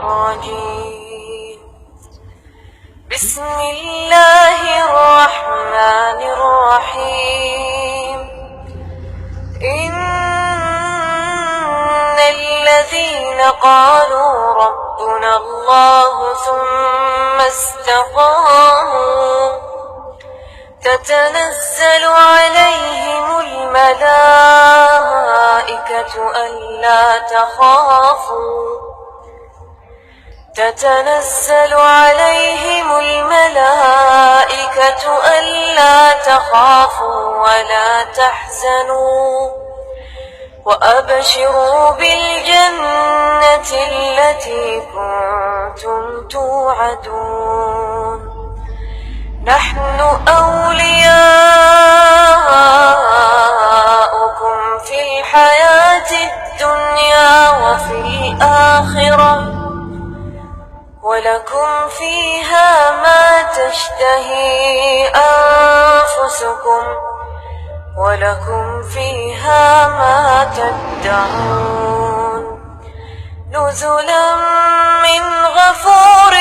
الرجيم. بسم الله الرحمن الرحيم. إن الذين قالوا ربنا الله ثم استقاموا تتنزل عليهم الملائكة ألا تخافوا ولا تحزنوا وأبشروا بالجنة التي كنتم توعدون. نحن أولياؤكم في الحياة الدنيا وفي الآخرة ولكم فيها ما تشتهي أنفسكم ولكم فيها ما تدعون. نزلا من غفور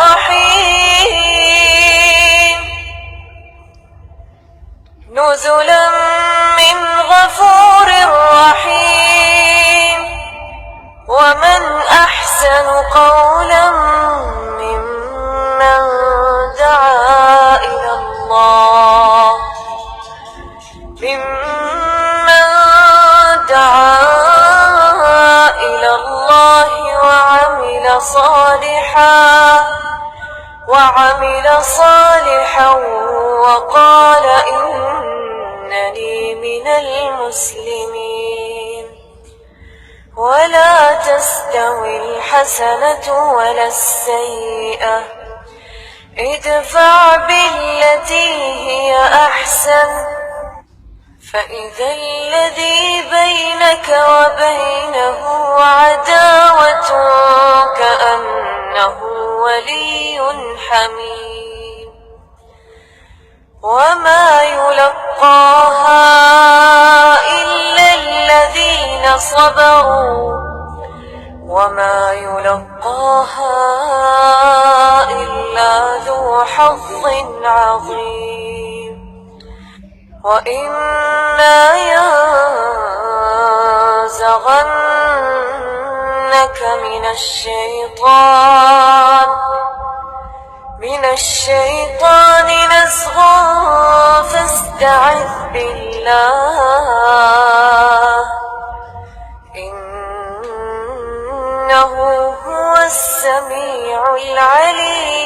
رحيم. نزلا من غفور رحيم. ومن أحسن قولا ممن دعا إلى الله وعمل صالحا وقال إنني من المسلمين. ولا تستوي الحسنة ولا السيئة، ادفع بالتي هي أحسن فإذا الذي بينك وبينه عداوة كأنه ولي حميم. وما يلقاها إلا الذين صبروا وما يلقاها إلا ذو حظ عظيم. وإما ينزغنك من الشيطان نزغ فاستعذ بالله إنه هو السميع العليم.